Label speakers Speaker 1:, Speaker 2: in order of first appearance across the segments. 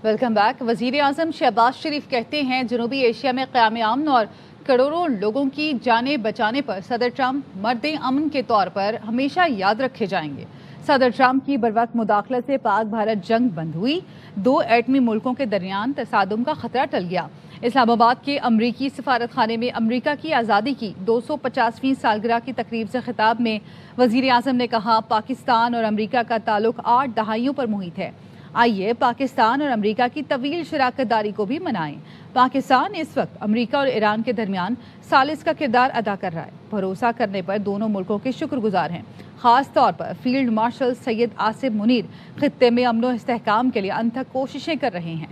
Speaker 1: Welcome back. वजीर आजम शहबाज शरीफ कहते हैं जनूबी एशिया में क़याम अमन और करोड़ों लोगों की जानें बचाने पर सदर ट्रंप मर्द अमन के तौर पर हमेशा याद रखे जाएंगे। सदर ट्रंप की बरवक्त मुदाखलत से पाक भारत जंग बंद हुई, दो एटमी मुल्कों के दरमियान तसादुम का खतरा टल गया। इस्लामाबाद के अमरीकी सफारत खाने में अमरीका की आज़ादी की 250वीं सालगिरह की तकरीब से खिताब में वजीर आजम ने कहा, पाकिस्तान और अमरीका का ताल्लुक 8 दहाइयों पर मुहित है। आइए पाकिस्तान और अमरीका की तवील शराकत दारी को भी मनाएं। पाकिस्तान इस वक्त अमरीका और ईरान के दरमियान सालिस का किरदार अदा कर रहा है। भरोसा करने पर दोनों मुल्कों के शुक्रगुजार हैं। खास तौर पर फील्ड मार्शल सैयद आसिम मुनीर खित्ते में अमन व इस्तेहकाम के लिए अनथक कोशिशें कर रहे हैं।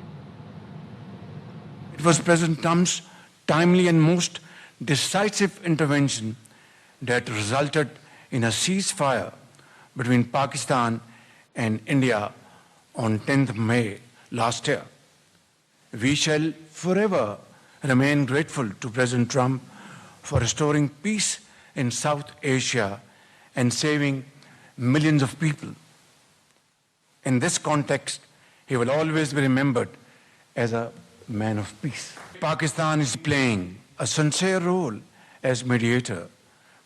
Speaker 2: It was President Trump's timely and most decisive intervention that resulted in a ceasefire between Pakistan and India on 10th May last year. We shall forever remain grateful to President Trump for restoring peace in South Asia and saving millions of people. In this context, he will always be remembered as a man of peace. Pakistan is playing a sincere role as mediator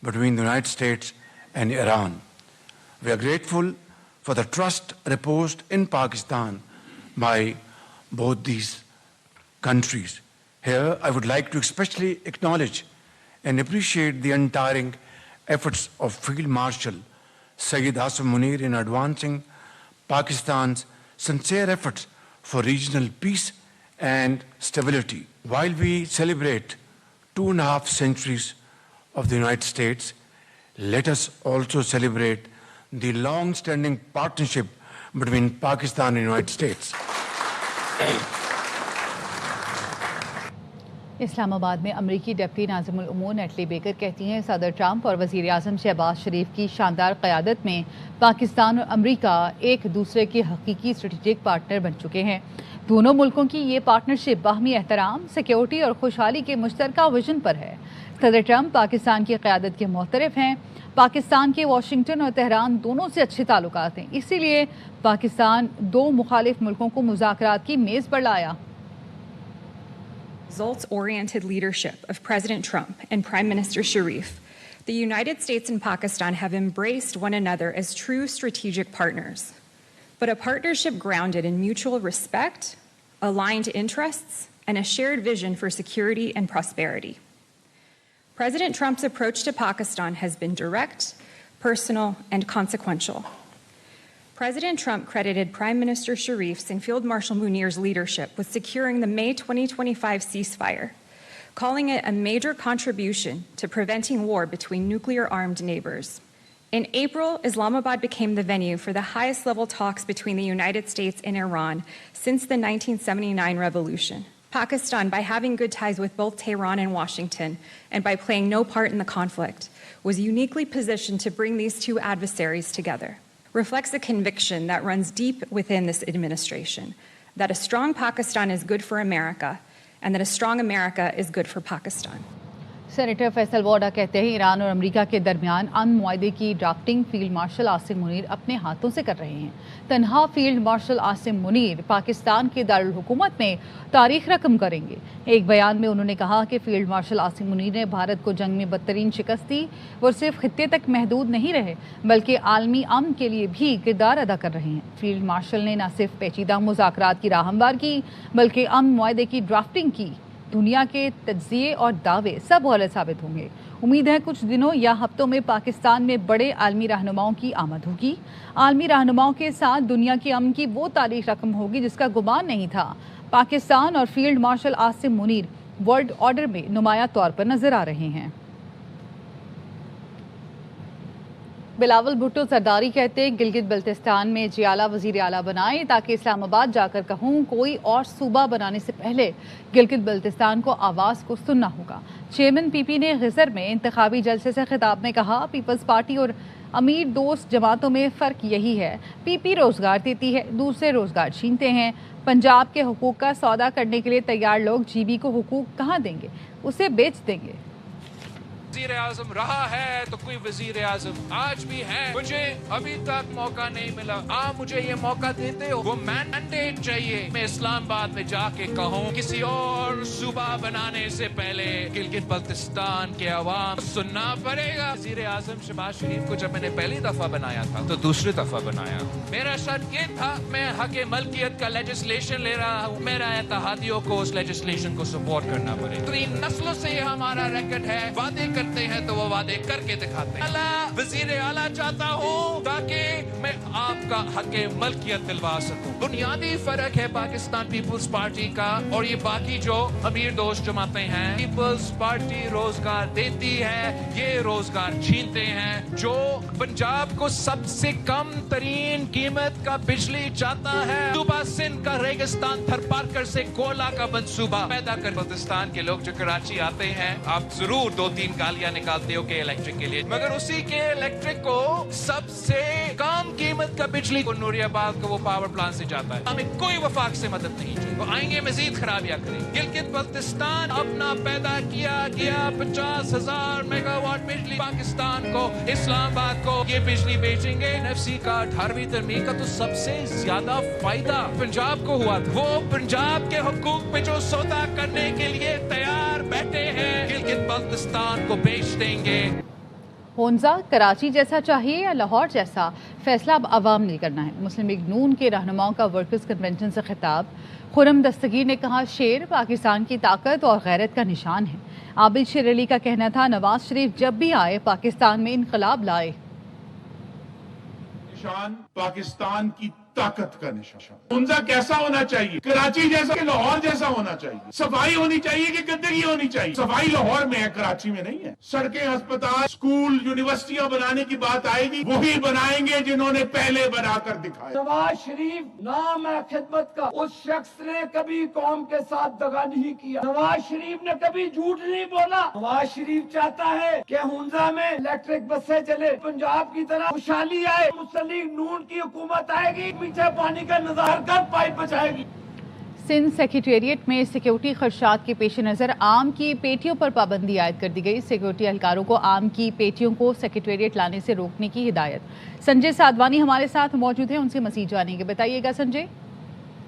Speaker 2: between the United States and Iran. We are grateful for the trust reposed in Pakistan by both these countries. Here, I would like to especially acknowledge and appreciate the untiring efforts of Field Marshal Sayyid Asim Munir in advancing Pakistan's sincere efforts for regional peace and stability. While we celebrate 2.5 centuries of the United States, let us also celebrate the long-standing partnership between Pakistan and the United States.
Speaker 1: Islamabad में अमरीकी deputy नाज़िमुल उमूर neatly baker कहती हैं, सदर Trump और वज़ीर आज़म शहबाज शरीफ की शानदार क़यादत में पाकिस्तान और अमरीका एक दूसरे के हकीकी स्ट्रेटेजिक पार्टनर बन चुके हैं। दोनों मुल्कों की ये पार्टनरशिप बाहमी एहतराम, सिक्योरिटी और खुशहाली के मुश्तरका विजन पर है। सदर ट्रंप पाकिस्तान की क़यादत के मोहतरफ हैं। पाकिस्तान के वाशिंगटन और तेहरान दोनों से अच्छे ताल्लुकात हैं, इसीलिए पाकिस्तान दो मुखालिफ मुल्कों को मुज़ाकरात की मेज़ पर लाया।
Speaker 3: Results-oriented leadership of President Trump and Prime Minister Sharif, the United States and Pakistan have embraced one another as true strategic partners, but a partnership grounded in mutual respect, aligned interests, and a shared vision for security and prosperity. President Trump's approach to Pakistan has been direct, personal, and consequential. President Trump credited Prime Minister Sharif's and Field Marshal Munir's leadership with securing the May 2025 ceasefire, calling it a major contribution to preventing war between nuclear-armed neighbors. In April, Islamabad became the venue for the highest-level talks between the United States and Iran since the 1979 revolution. Pakistan, by having good ties with both Tehran and Washington, and by playing no part in the conflict, was uniquely positioned to bring these two adversaries together. Reflects a conviction that runs deep within this administration, that a strong Pakistan is good for America, and that a strong America is good for Pakistan.
Speaker 1: Senator Faisal Vawda कहते हैं, Iran और America के दरमियान अमन मुआहदे की drafting field marshal Asim Munir अपने हाथों से कर रहे हैं। तन्हा फील्ड मार्शल आसिम मुनीर पाकिस्तान के दारुल हुकूमत में तारीख रकम करेंगे। एक बयान में उन्होंने कहा कि फील्ड मार्शल आसिम मुनीर ने भारत को जंग में बदतरीन शिकस्त दी। वो सिर्फ खित्ते तक महदूद नहीं रहे, बल्कि आलमी अमन के लिए भी किरदार अदा कर रहे हैं। फील्ड मार्शल ने न सिर्फ पेचीदा मुज़ाकरात की राह हमवार की, बल्कि अमन मुआहदे की ड्राफ्टिंग की। दुनिया के तज्ज़िये और दावे सब गलत साबित होंगे। उम्मीद है कुछ दिनों या हफ्तों में पाकिस्तान में बड़े आलमी रहनुमाओं की आमद होगी। आलमी रहनुमाओं के साथ दुनिया की अमन की वो तारीख रकम होगी जिसका गुमान नहीं था। पाकिस्तान और field marshal Asim Munir world order में नुमाया तौर पर नजर आ रहे हैं। बिलावल भुट्टो सरदारी कहते हैं, गिलगित बल्तिस्तान में जियाला वजीर आला बनाए ताकि इस्लामाबाद जाकर कहूँ कोई और सूबा बनाने से पहले गिलगित बल्तिस्तान को आवाज़ को सुनना होगा। चेयरमैन पीपी ने गिजर में इंतखाबी जलसे से खिताब में कहा, पीपल्स पार्टी और अमीर दोस्त जमातों में फ़र्क यही है, पीपी रोज़गार देती है, दूसरे रोज़गार छीनते हैं। पंजाब के हुकूक का सौदा करने के लिए तैयार लोग जीबी को हुकूक कहाँ देंगे, उसे बेच देंगे।
Speaker 4: वज़ीर आज़म रहा है तो कोई वज़ीर आज़म आज भी है, मुझे अभी तक मौका नहीं मिला। आप मुझे ये मौका देते हो, वो मैंडेट चाहिए। मैं इस्लामाबाद में जाके कहूँ किसी और सूबा बनाने से पहले गिलगित बल्तिस्तान के अवाम सुनना पड़ेगा। वज़ीर आज़म शहबाज शरीफ को जब मैंने पहली दफा बनाया था तो दूसरी दफा बनाया, मेरा शर्त ये था मैं हक़ मलकियत का लेजिस्लेशन ले रहा हूँ, मेरा इत्तेहादियों को उस लेजिस्लेशन को सपोर्ट करना पड़ेगा। 3 नस्लों से ये हमारा रेकॉर्ड है, वादे करते हैं तो वो वादे करके दिखाते हैं। वज़ीर आला चाहता हूँ ताकि मैं आपका हक़ मलकियत दिलवा सकूं। बुनियादी फर्क है पाकिस्तान पीपल्स पार्टी का और ये बाकी जो अमीर दोस्त जमाते हैं। पीपल्स पार्टी रोजगार देती है, ये रोजगार छीनते हैं। जो पंजाब को सबसे कम तरीन कीमत का बिजली चाहता है, सूबा सिंध का रेगिस्तान थरपारकर से कोयला का मंसूबा पैदा कर। बल्तिस्तान के लोग जो कराची आते हैं, आप जरूर 2-3 गालियां निकालते हो के इलेक्ट्रिक के लिए, मगर उसी के इलेक्ट्रिक को सबसे कम कीमत का बिजली को नूरियाबाद को वो पावर प्लांट से जाता है। हमें कोई वफाक से मदद नहीं चाहिए, वो आएंगे मजीद खराबियां करेंगे। गिलगित बल्तिस्तान अपना पैदा किया गया 50,000 मेगावाट बिजली पाकिस्तान को, इस्लामाबाद को ये बिजली बेचेंगे। एनएफसी का 18वीं तरमीम का तो सबसे ज्यादा फायदा पंजाब को हुआ था। वो पंजाब के हुकूक पे जो सौदा करने के लिए तैयार बैठे हैं, गिलगित बल्तिस्तान को बेच देंगे।
Speaker 1: होंजा कराची जैसा चाहिए या लाहौर जैसा, फैसला अब अवाम ने करना है। मुस्लिम लीग नून के रहनुमाओं का वर्कर्स कन्वेंशन से खिताब। खुरम दस्तगीर ने कहा शेर पाकिस्तान की ताकत और गैरत का निशान है। आबिद शेर अली का कहना था नवाज शरीफ जब भी आए पाकिस्तान में इनकलाब लाए।
Speaker 5: निशान पाकिस्तान की ताकत का निशान। हुंजा कैसा होना चाहिए? कराची जैसा कि लाहौर जैसा होना चाहिए। सफाई होनी चाहिए कि गंदगी होनी चाहिए? सफाई लाहौर में है, कराची में नहीं है। सड़कें, अस्पताल, स्कूल, यूनिवर्सिटियां बनाने की बात आएगी, वही बनाएंगे जिन्होंने पहले बनाकर दिखाया।
Speaker 6: नवाज शरीफ नाम है खिदमत का, उस शख्स ने कभी कौम के साथ दगा नहीं किया। नवाज शरीफ ने कभी झूठ नहीं बोला। नवाज शरीफ चाहता है कि हुंजा में इलेक्ट्रिक बसें चले, पंजाब की तरह खुशहाली आए। मुस्लिम लीग नून की हुकूमत आएगी, पीछे पानी का इंतजार कर पाइप बचाएगी।
Speaker 1: सिंध सेक्रेटेरिएट में सिक्योरिटी खदशात के पेश नज़र आम की पेटियों पर पाबंदी आयद कर दी गई। सिक्योरिटी एहलकारों को आम की पेटियों को सेक्रेटेरिएट लाने से रोकने की हिदायत। संजय साधवानी हमारे साथ मौजूद हैं, उनसे मज़ीद जानेंगे। बताइएगा संजय।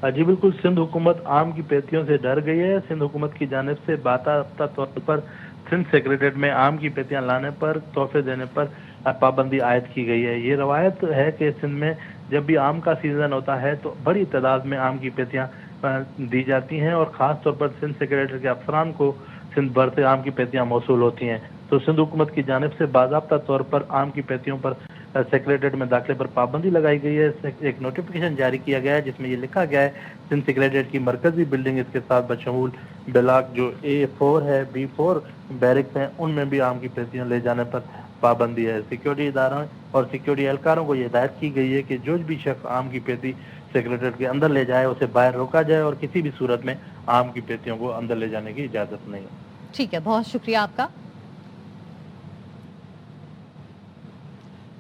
Speaker 7: जी बिल्कुल, सिंध हुकूमत आम की पेटियों से डर गई है। सिंध हुकूमत की जानिब से बाकायदा तौर पर सिंध सेक्रेटेरिएट में आम की पेटियां लाने पर, तोहफे देने पर पाबंदी आयद की गई है। ये रवायत है कि सिंध में जब भी आम का सीज़न होता है तो बड़ी तादाद में आम की पेटियां दी जाती हैं और ख़ास तौर पर सिंध सेक्रेटेरिएट के अफसरान को सिंध भर से आम की पेटियां मौसूल होती हैं। तो सिंध हुकूमत की जानिब से बाज़ाब्ता तौर पर आम की पेटियों पर सेक्रेटेरिएट में दाखिले पर पाबंदी लगाई गई है। एक नोटिफिकेशन जारी किया गया है जिसमें ये लिखा गया है सिंध सेक्रेटेरिएट की मरकजी बिल्डिंग इसके साथ बशमूल ब्लॉक जो A4 है, B4 बैरिक्स हैं, उनमें भी आम की पेटियां ले जाने पर पाबंदी है। सिक्योरिटी इदारों और सिक्योरिटी एहलकारों को ये हिदायत की गई है कि जो भी शख्स आम की पेटी सेक्रेटेरिएट के अंदर ले जाए उसे बाहर रोका जाए और किसी भी सूरत में आम की पेटियों को अंदर ले जाने की इजाज़त नहीं है।
Speaker 1: ठीक है, बहुत शुक्रिया आपका।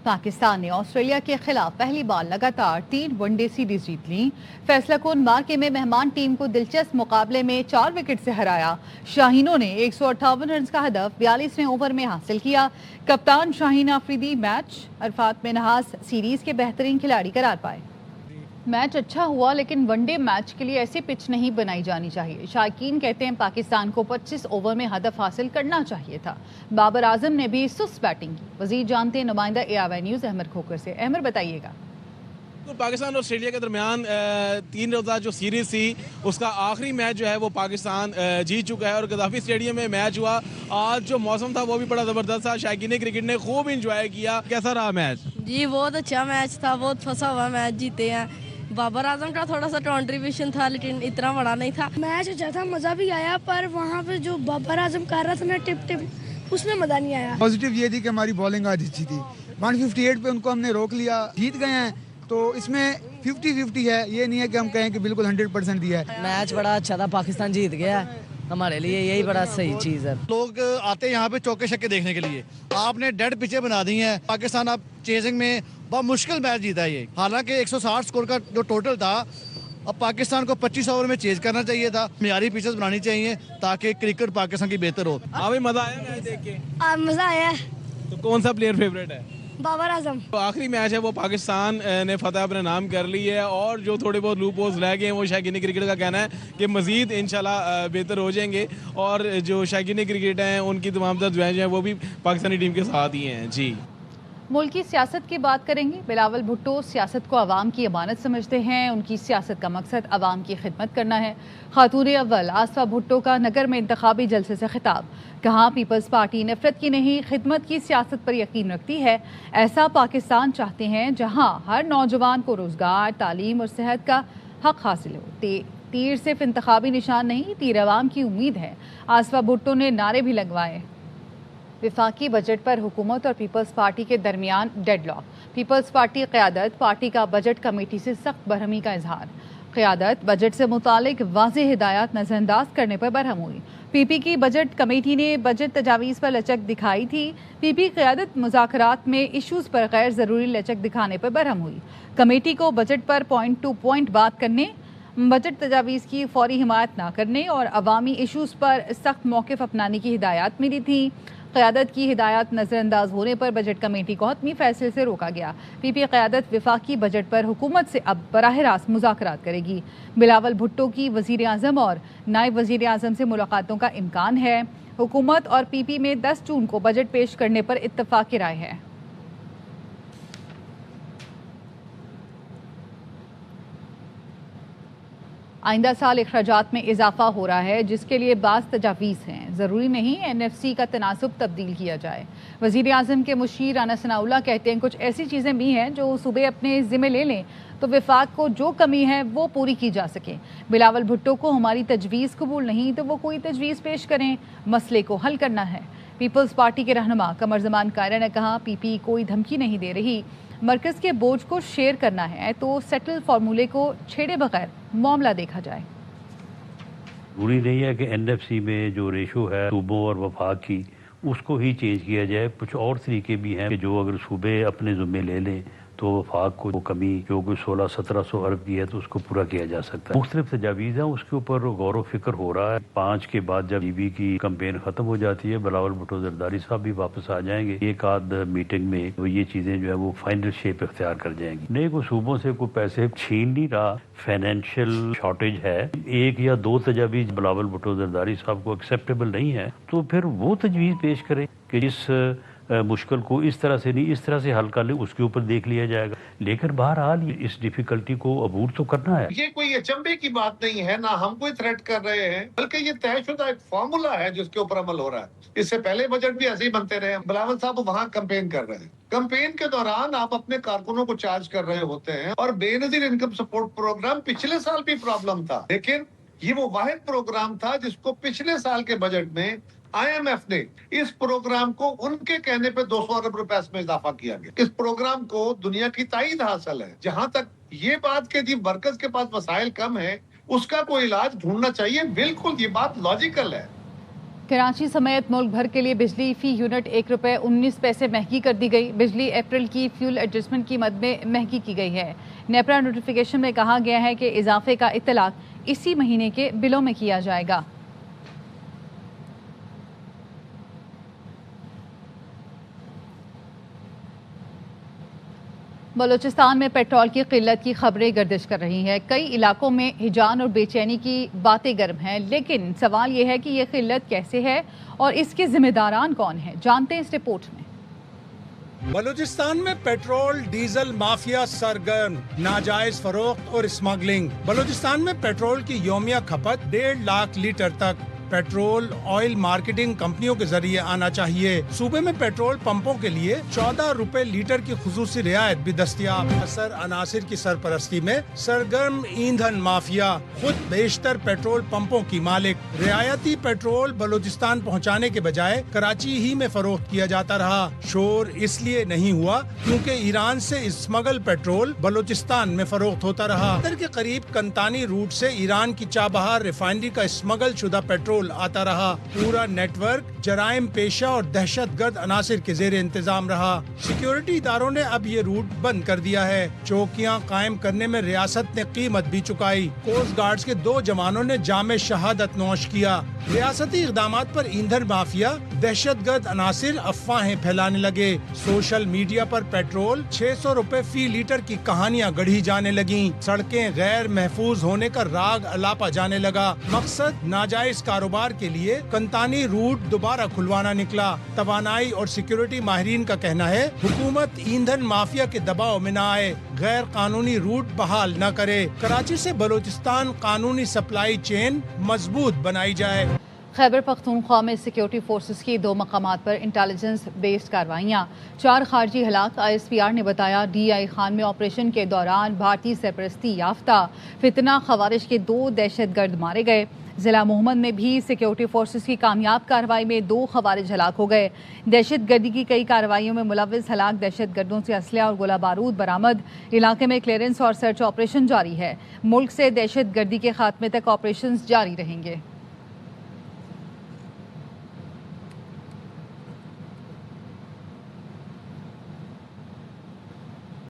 Speaker 1: पाकिस्तान ने ऑस्ट्रेलिया के खिलाफ पहली बार लगातार 3 वनडे सीरीज जीत ली। फैसला कुन मार्के में मेहमान टीम को दिलचस्प मुकाबले में 4 विकेट से हराया। शाहीनों ने 158 रन का हदफ 42वें ओवर में हासिल किया। कप्तान शाहीन आफरीदी मैच, अरफात मिन्हास सीरीज के बेहतरीन खिलाड़ी करार पाए। मैच अच्छा हुआ लेकिन वनडे मैच के लिए ऐसी पिच नहीं बनाई जानी चाहिए। शायकीन कहते हैं पाकिस्तान को 25 ओवर में हदफ हासिल करना चाहिए था। बाबर आजम ने भी सुस्त बैटिंग की। वजीर जानते हैं नुमाइंदा ARY न्यूज़ अहमद खोकर से। अहमद बताइएगा।
Speaker 8: तो पाकिस्तान और ऑस्ट्रेलिया के दरमियान 3 रोज़ा जो सीरीज़ थी उसका आखिरी मैच जो है वो पाकिस्तान जीत चुका है और गद्दाफी स्टेडियम में मैच हुआ। आज जो मौसम था वो भी बड़ा ज़बरदस्त था। शायकीन क्रिकेट ने खूब इंजॉय किया। कैसा रहा मैच?
Speaker 9: जी बहुत अच्छा मैच था, बहुत फंसा हुआ मैच जीते हैं। बाबर आजम का थोड़ा सा कंट्रीब्यूशन था लेकिन इतना बड़ा नहीं था।
Speaker 10: मैच अच्छा था, मज़ा भी आया, पर वहाँ पे जो बाबर आजम कर रहा था ना टिप उसमें मज़ा नहीं आया।
Speaker 11: पॉजिटिव ये थी कि हमारी बॉलिंग आज अच्छी थी। 158 पे उनको हमने रोक लिया, जीत गए हैं, तो इसमें 50-50 है। ये नहीं है कि हम कहें कि बिल्कुल 100% दिया है।
Speaker 9: मैच बड़ा अच्छा था, पाकिस्तान जीत गया, हमारे लिए यही बड़ा सही चीज़ है।
Speaker 12: लोग आते हैं यहाँ पे चौके छक्के देखने के लिए, आपने डेड पिचें बना दी हैं। पाकिस्तान अब चेजिंग में बहुत मुश्किल मैच जीता है ये। हालांकि 160 स्कोर का जो टोटल था اب پاکستان کو 25 اوور میں چینج کرنا چاہیے تھا, معیاری پیچز بنانی چاہیے تاکہ کرکٹ پاکستان کی بہتر ہو.
Speaker 8: ابھی مزہ آیا میچ دیکھ کے؟
Speaker 10: مزہ آیا.
Speaker 8: تو کون سا پلیئر فیوریٹ ہے؟
Speaker 10: بابر اعظم.
Speaker 8: آخری میچ ہے وہ پاکستان نے فتح اپنے نام کر لی ہے, اور جو تھوڑے بہت لوپ ہولز رہ گئے ہیں وہ شائقین کرکٹ کا کہنا ہے کہ مزید انشاءاللہ بہتر ہو جائیں گے, اور جو شائقین کرکٹ ہیں ان کی تمام تر دعائیں جو ہیں وہ بھی پاکستانی ٹیم کے ساتھ ہی ہیں. جی,
Speaker 1: ملکی سیاست کی بات کریں گے. بلاول بھٹو سیاست کو عوام کی امانت سمجھتے ہیں. ان کی سیاست کا مقصد عوام کی خدمت کرنا ہے. خاتون اول آصفہ بھٹو کا نگر میں انتخابی جلسے سے خطاب. کہا پیپلز پارٹی نفرت کی نہیں, خدمت کی سیاست پر یقین رکھتی ہے. ایسا پاکستان چاہتے ہیں جہاں ہر نوجوان کو روزگار, تعلیم اور صحت کا حق حاصل ہو. تیر صرف انتخابی نشان نہیں, تیر عوام کی امید ہے. آصفہ بھٹو نے نعرے بھی لگوائے. وفاقی بجٹ پر حکومت اور پیپلز پارٹی کے درمیان ڈیڈ لاک. پیپلز پارٹی قیادت پارٹی کا بجٹ کمیٹی سے سخت برہمی کا اظہار. قیادت بجٹ سے متعلق واضح ہدایات نظر انداز کرنے پر برہم ہوئی. پی پی کی بجٹ کمیٹی نے بجٹ تجاویز پر لچک دکھائی تھی. پی پی قیادت مذاکرات میں ایشوز پر غیر ضروری لچک دکھانے پر برہم ہوئی. کمیٹی کو بجٹ پر پوائنٹ ٹو پوائنٹ بات کرنے, بجٹ تجاویز کی فوری حمایت نہ کرنے اور عوامی ایشوز پر سخت موقف اپنانے کی ہدایات ملی تھی. قیادت کی ہدایات نظر انداز ہونے پر بجٹ کمیٹی کو حتمی فیصلے سے روکا گیا. پی پی قیادت وفاقی بجٹ پر حکومت سے اب براہ راست مذاکرات کرے گی. بلاول بھٹو کی وزیر اعظم اور نائب وزیر اعظم سے ملاقاتوں کا امکان ہے. حکومت اور پی پی میں 10 جون کو بجٹ پیش کرنے پر اتفاق رائے ہے. آئندہ سال اخراجات میں اضافہ ہو رہا ہے, جس کے لیے بعض تجاویز ہیں. ضروری نہیں این ایف سی کا تناسب تبدیل کیا جائے. وزیر اعظم کے مشیر رانا ثناء اللہ کہتے ہیں کچھ ایسی چیزیں بھی ہیں جو صوبے اپنے ذمہ لے لیں تو وفاق کو جو کمی ہے وہ پوری کی جا سکے. بلاول بھٹو کو ہماری تجویز قبول نہیں تو وہ کوئی تجویز پیش کریں, مسئلے کو حل کرنا ہے. پیپلز پارٹی کے رہنما قمر زمان کائرہ نے کہا پی پی کوئی دھمکی نہیں دے رہی, مرکز کے بوجھ کو شیئر کرنا ہے تو سیٹل فارمولے کو چھیڑے بغیر معاملہ دیکھا جائے.
Speaker 13: ضروری نہیں ہے کہ این ایف سی میں جو ریشو ہے صوبوں اور وفاق کی اس کو ہی چینج کیا جائے. کچھ اور طریقے بھی ہیں کہ جو اگر صوبے اپنے ذمے لے لیں تو وفاق کو کمی جو کوئی 1600-1700 ارب کی ہے تو اس کو پورا کیا جا سکتا ہے. مختلف تجاویز ہیں, اس کے اوپر غور و فکر ہو رہا ہے. 5 کے بعد جب ای بی کی کمپین ختم ہو جاتی ہے, بلاول بھٹو زرداری صاحب بھی واپس آ جائیں گے. ایک آدھ میٹنگ میں یہ چیزیں جو ہے وہ فائنل شیپ اختیار کر جائیں گی. نہیں کوئی صوبوں سے کوئی پیسے چھین نہیں رہا, فائنینشیل شارٹیج ہے. 1 یا 2 تجاویز بلاول بھٹو زرداری صاحب کو ایکسیپٹیبل نہیں ہے تو پھر وہ تجویز پیش کریں کہ جس مشکل کو اس طرح سے نہیں اس طرح سے حل کر لیں, اس کے اوپر دیکھ لیا جائے گا. لیکن بہرحال اس ڈیفیکلٹی کو عبور تو کرنا ہے.
Speaker 14: یہ کوئی اچنبے کی بات نہیں ہے, نہ ہم کوئی تھریٹ کر رہے ہیں, بلکہ یہ طے شدہ ایک فارمولا ہے جس کے اوپر عمل ہو رہا ہے. اس سے پہلے بجٹ بھی ایسے ہی بنتے رہے. بلاول صاحب وہاں کمپین کر رہے ہیں, کمپین کے دوران آپ اپنے کارکنوں کو چارج کر رہے ہوتے ہیں. اور بے نظیر انکم سپورٹ پروگرام پچھلے سال بھی پرابلم تھا, لیکن یہ وہ واحد پروگرام تھا جس کو پچھلے سال کے بجٹ میں آئی ایم ایف نے اس پروگرام کو ان کے کہنے پہ 200 ارب روپے میں اضافہ کیا گیا. اس پروگرام کو دنیا کی تائید حاصل ہے. جہاں تک یہ بات کہ جی مرکز کے پاس وسائل کم ہے, اس کا کوئی علاج ڈھونڈنا چاہیے. بالکل یہ بات لاجیکل ہے.
Speaker 1: کراچی سمیت ملک بھر کے لیے بجلی فی یونٹ 1 روپے 19 پیسے مہنگی کر دی گئی. بجلی اپریل کی فیول ایڈجسٹمنٹ کی مد میں مہنگی کی گئی ہے. نیپرا نوٹیفیکیشن میں کہا گیا ہے کہ اضافے کا اطلاق اسی مہینے کے بلوں میں کیا جائے گا. بلوچستان میں پیٹرول کی قلت کی خبریں گردش کر رہی ہیں. کئی علاقوں میں ہجان اور بے چینی کی باتیں گرم ہیں, لیکن سوال یہ ہے کہ یہ قلت کیسے ہے اور اس کے ذمہ داران کون ہیں. جانتے ہیں اس رپورٹ میں.
Speaker 15: بلوچستان میں پیٹرول ڈیزل مافیا سرگرم, ناجائز فروخت اور اسمگلنگ. بلوچستان میں پیٹرول کی یومیہ کھپت 1.5 لاکھ لیٹر تک پیٹرول آئل مارکیٹنگ کمپنیوں کے ذریعے آنا چاہیے. صوبے میں پیٹرول پمپوں کے لیے 14 روپے لیٹر کی خصوصی رعایت بھی دستیاب. اثر عناصر کی سرپرستی میں سرگرم ایندھن مافیا خود بیشتر پیٹرول پمپوں کی مالک. رعایتی پیٹرول بلوچستان پہنچانے کے بجائے کراچی ہی میں فروخت کیا جاتا رہا. شور اس لیے نہیں ہوا کیونکہ ایران سے اسمگل پیٹرول بلوچستان میں فروخت ہوتا رہا. کے قریب کنتانی روٹ سے ایران کی چابہار ریفائنری کا اسمگل شدہ پیٹرول पेट्रोल आता रहा। पूरा नेटवर्क जराइम पेशा और दहशत गर्द अनासिर के जेर इंतजाम रहा। सिक्योरिटी इदारों ने अब ये रूट बंद कर दिया है। चौकियां कायम करने में रियासत ने कीमत भी चुकाई। कोस्ट गार्ड्स के 2 जवानों ने जामे शहादत नोश किया। रियासती इक़दामात पर ईंधन माफिया, दहशत गर्द अनासिर अफवाहें फैलाने लगे। सोशल मीडिया पर पेट्रोल 600 रुपए फी लीटर की कहानियां गढ़ी जाने लगी। सड़कें गैर महफूज होने का राग अलापा जाने लगा। मकसद नाजायज कारोबार के लिए कंतानी रूट दोबारा खुलवाना निकला। तवानाई और सिक्योरिटी माहिरीन का कहना है हुकूमत ईंधन माफिया के दबाव में न आए, गैर कानूनी रूट बहाल न करे। कराची से बलूचिस्तान कानूनी सप्लाई चेन मजबूत बनाई जाए।
Speaker 1: खैबर पख्तूनख्वा में सिक्योरिटी फोर्सेस की 2 मकामात पर इंटेलिजेंस बेस्ड कार्रवाइयाँ, 4 खारजी हलाक। ISPR ने बताया DI खान में ऑपरेशन के दौरान भारतीय सरपरस्ती याफ्ता फितना खवारिश के 2 दहशतगर्द मारे गए। ज़िला मोहम्मद में भी सिक्योरिटी फोर्सेस की कामयाब कार्रवाई में 2 खवारिज हलाक हो गए। दहशतगर्दी की कई कार्रवाइयों में मुलव्विस हलाक दहशतगर्दों से असलहा और गोला बारूद बरामद। इलाके में क्लियरेंस और सर्च ऑपरेशन जारी है। मुल्क से दहशतगर्दी के खात्मे तक ऑपरेशन जारी रहेंगे।